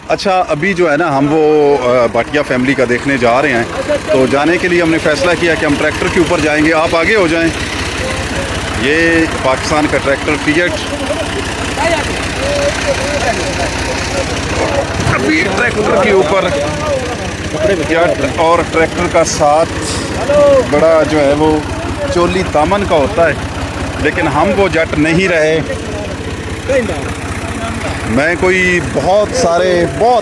अच्छा, अभी जो है ना हम वो भाटिया फैमिली का देखने जा रहे हैं। तो जाने के लिए हमने फ़ैसला किया कि हम ट्रैक्टर के ऊपर जाएंगे। आप आगे हो जाएं। ये पाकिस्तान का ट्रैक्टर फिएट, अभी ट्रैक्टर के ऊपर जट और ट्रैक्टर का साथ बड़ा जो है वो चोली दामन का होता है, लेकिन हम वो जट नहीं रहे। मैं कोई बहुत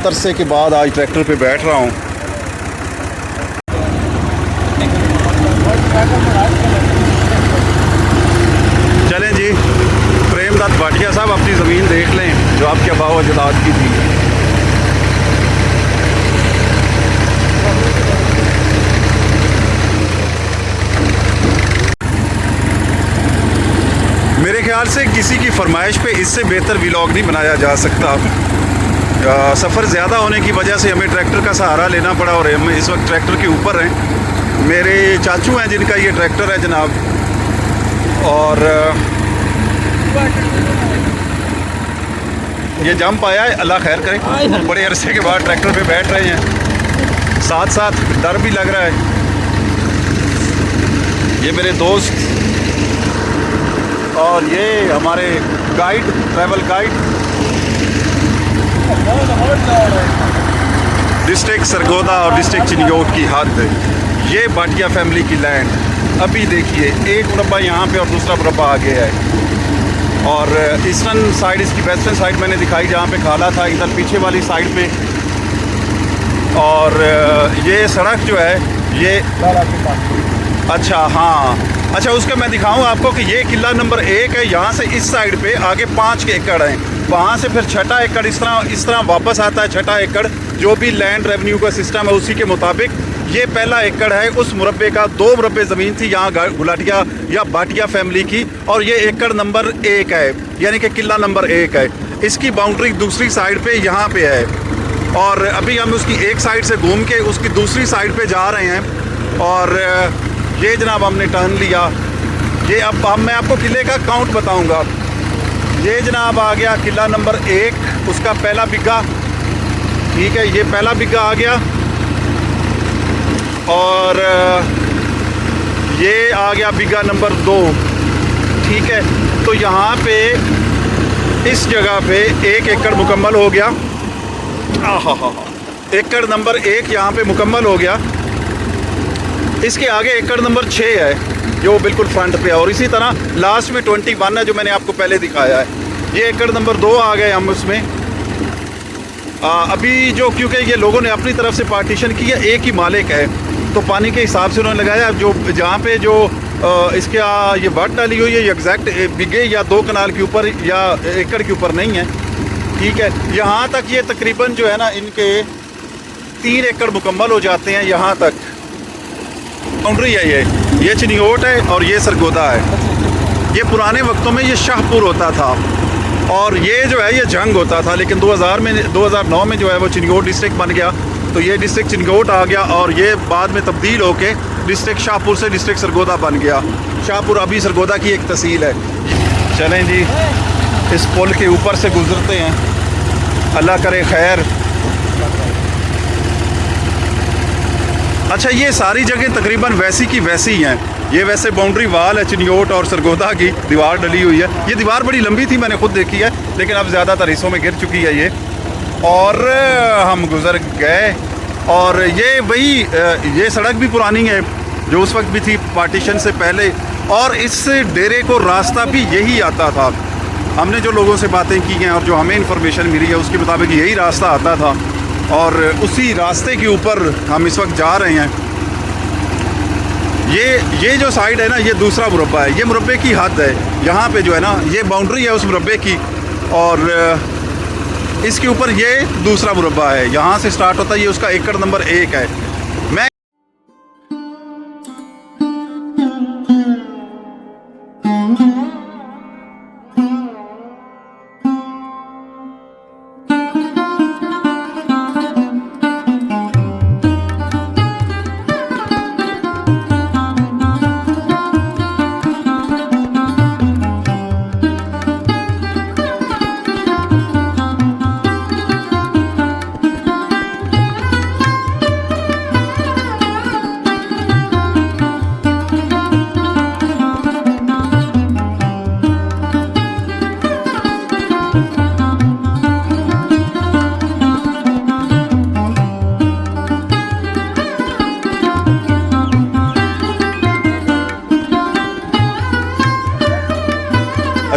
अरसे के बाद आज ट्रैक्टर पे बैठ रहा हूँ। चलें जी, प्रेमदत्त भाटिया साहब अपनी ज़मीन देख लें जो आपके आबा व अजदाद की थी। मेरे ख्याल से किसी की फरमाइश पे इससे बेहतर व्लॉग नहीं बनाया जा सकता। सफ़र ज़्यादा होने की वजह से हमें ट्रैक्टर का सहारा लेना पड़ा और हम इस वक्त ट्रैक्टर के ऊपर हैं। मेरे चाचू हैं जिनका ये ट्रैक्टर है जनाब, और ये जंप आया है, अल्लाह खैर करे। बड़े अरसे के बाद ट्रैक्टर पे बैठ रहे हैं, साथ साथ डर भी लग रहा है। ये मेरे दोस्त और ये हमारे guide, travel guide, district Sargodha और डिस्ट्रिक्ट चिनियोट की हद, ये भाटिया फैमिली की लैंड। अभी देखिए, एक मुरब्बा यहाँ पे और दूसरा मुरब्बा आगे है, और ईस्टर्न साइड इसकी वेस्टर्न साइड मैंने दिखाई जहाँ पे खाला था, इधर पीछे वाली साइड पे। और ये सड़क जो है ये, अच्छा हाँ, अच्छा उसका मैं दिखाऊं आपको कि ये किला नंबर 1 है। यहाँ से इस साइड पे आगे 5 एकड़ हैं, वहाँ से फिर छठा एकड़ इस तरह वापस आता है। छठा एकड़ जो भी लैंड रेवेन्यू का सिस्टम है उसी के मुताबिक ये पहला एकड़ है। उस मुरब्बे का 2 मुरब्बे ज़मीन थी यहाँ गुलाटिया या भाटिया फैमिली की, और ये एकड़ नंबर 1 है, यानी कि किला नंबर 1 है। इसकी बाउंड्री दूसरी साइड पे यहाँ पे है, और अभी हम उसकी एक साइड से घूम के उसकी दूसरी साइड पे जा रहे हैं। और ये जनाब हमने टर्न लिया। ये अब मैं आपको किले का काउंट बताऊंगा। ये जनाब आ गया किला नंबर 1, उसका पहला बिग्गा, ठीक है, ये पहला बिग्गा आ गया। और ये आ गया बिग्गा नंबर 2, ठीक है। तो यहाँ पे इस जगह पे 1 एकड़ मुकम्मल हो गया। एकड़ नंबर 1 यहाँ पे मुकम्मल हो गया। इसके आगे एकड़ नंबर 6 है जो बिल्कुल फ्रंट पे है, और इसी तरह लास्ट में 21 है जो मैंने आपको पहले दिखाया है। ये एकड़ नंबर 2 आ गए हम उसमें। अभी जो, क्योंकि ये लोगों ने अपनी तरफ से पार्टीशन किया, एक ही मालिक है, तो पानी के हिसाब से उन्होंने लगाया। जो जहाँ पे जो इसके ये वट डाली हुई है, ये एग्जैक्ट बिगे या 2 कनाल के ऊपर या एकड़ के ऊपर नहीं है, ठीक है। यहाँ तक ये तकरीबन जो है ना इनके 3 एकड़ मुकम्मल हो जाते हैं। यहाँ तक बाउंड्री है, ये चिनियोट है और ये सरगोदा है। ये पुराने वक्तों में ये शाहपुर होता था, और ये जो है ये जंग होता था, लेकिन 2009 में जो है वो चिनियोट डिस्ट्रिक्ट बन गया। तो ये डिस्ट्रिक्ट चिनियोट आ गया, और ये बाद में तब्दील होके डिस्ट्रिक्ट शाहपुर से डिस्ट्रिक्ट सरगोदा बन गया। शाहपुर अभी सरगोदा की एक तहसील है। चलें जी, इस पुल के ऊपर से गुजरते हैं, अल्लाह करे खैर। अच्छा, ये सारी जगह तकरीबन वैसी की वैसी हैं। ये वैसे बाउंड्री वाल है चिनियोट और सरगोदा की, दीवार डली हुई है। ये दीवार बड़ी लंबी थी, मैंने खुद देखी है, लेकिन अब ज़्यादातर हिस्सों में गिर चुकी है ये। और हम गुज़र गए, और ये वही ये सड़क भी पुरानी है जो उस वक्त भी थी पार्टीशन से पहले, और इस डेरे को रास्ता भी यही आता था। हमने जो लोगों से बातें की हैं और जो हमें इंफॉर्मेशन मिली है उसके मुताबिक यही रास्ता आता था, और उसी रास्ते के ऊपर हम इस वक्त जा रहे हैं। ये जो साइड है ना, ये दूसरा मुरब्बा है, ये मुरब्बे की हद है। यहाँ पे जो है ना ये बाउंड्री है उस मुरब्बे की, और इसके ऊपर ये दूसरा मुरब्बा है, यहाँ से स्टार्ट होता है, ये उसका एकड़ नंबर 1 है। मैं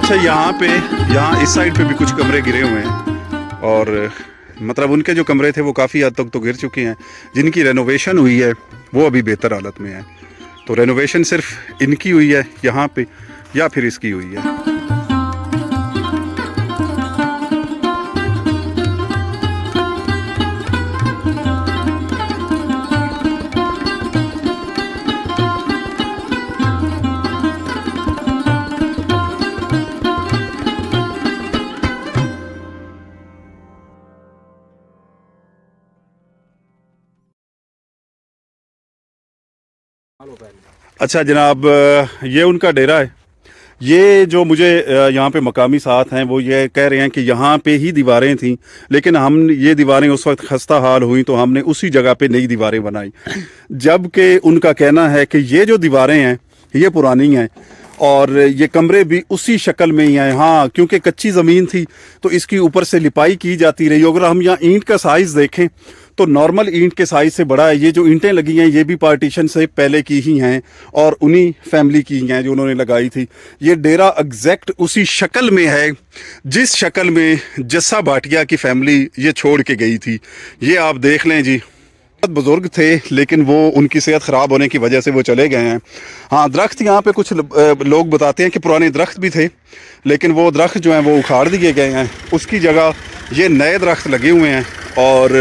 अच्छा यहाँ इस साइड पे भी कुछ कमरे गिरे हुए हैं और मतलब उनके जो कमरे थे वो काफ़ी हद तक तो गिर चुके हैं। जिनकी रेनोवेशन हुई है वो अभी बेहतर हालत में है। तो रेनोवेशन सिर्फ इनकी हुई है यहाँ पे या फिर इसकी हुई है। अच्छा जनाब, ये उनका डेरा है। ये जो मुझे यहाँ पे मकामी साथ हैं वो ये कह रहे हैं कि यहाँ पे ही दीवारें थीं, लेकिन हम ये दीवारें उस वक्त खस्ता हाल हुई तो हमने उसी जगह पे नई दीवारें बनाई। जबकि उनका कहना है कि ये जो दीवारें हैं ये पुरानी हैं और ये कमरे भी उसी शक्ल में ही हैं। हाँ, क्योंकि कच्ची ज़मीन थी तो इसकी ऊपर से लिपाई की जाती रही। अगर हम यहाँ ईंट का साइज़ देखें तो नॉर्मल ईंट के साइज़ से बड़ा है। ये जो ईंटें लगी हैं ये भी पार्टीशन से पहले की ही हैं और उन्हीं फैमिली की हैं जो उन्होंने लगाई थी। ये डेरा एग्जैक्ट उसी शक्ल में है जिस शक्ल में जस्सा भाटिया की फैमिली ये छोड़ के गई थी। ये आप देख लें जी। बहुत बुज़ुर्ग थे लेकिन वो उनकी सेहत ख़राब होने की वजह से वो चले गए हैं। हाँ, दरख्त यहाँ पे कुछ लोग बताते हैं कि पुराने दरख्त भी थे लेकिन वो दरख्त जो हैं वो उखाड़ दिए गए हैं। उसकी जगह ये नए दरख्त लगे हुए हैं और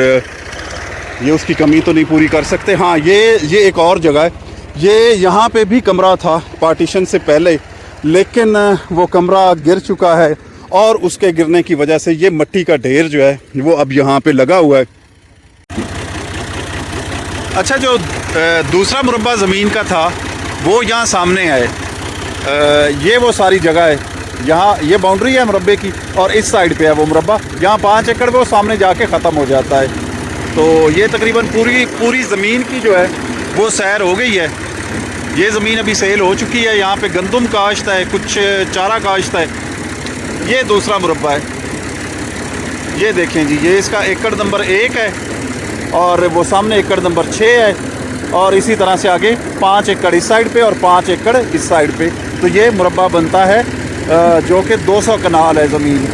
ये उसकी कमी तो नहीं पूरी कर सकते। हाँ, ये एक और जगह है। ये यहाँ पे भी कमरा था पार्टीशन से पहले, लेकिन वो कमरा गिर चुका है और उसके गिरने की वजह से ये मिट्टी का ढेर जो है वो अब यहाँ पे लगा हुआ है। अच्छा, जो दूसरा मुरब्बा ज़मीन का था वो यहाँ सामने है। ये वो सारी जगह है। यहाँ ये बाउंड्री है मुरब्बे की और इस साइड पे है वो मुरब्बा। यहाँ 5 एकड़ वो सामने जाके ख़त्म हो जाता है। तो ये तकरीबन पूरी ज़मीन की जो है वो सैर हो गई है। ये ज़मीन अभी सेल हो चुकी है। यहाँ पे गंदम काश्त है, कुछ चारा काश्त है। ये दूसरा मुरब्बा है। ये देखें जी, ये इसका एकड़ नंबर 1 है और वो सामने एकड़ नंबर 6 है और इसी तरह से आगे 5 एकड़ इस साइड पे और 5 एकड़ इस साइड पे। तो ये मुरब्बा बनता है जो कि 200 कनाल है ज़मीन।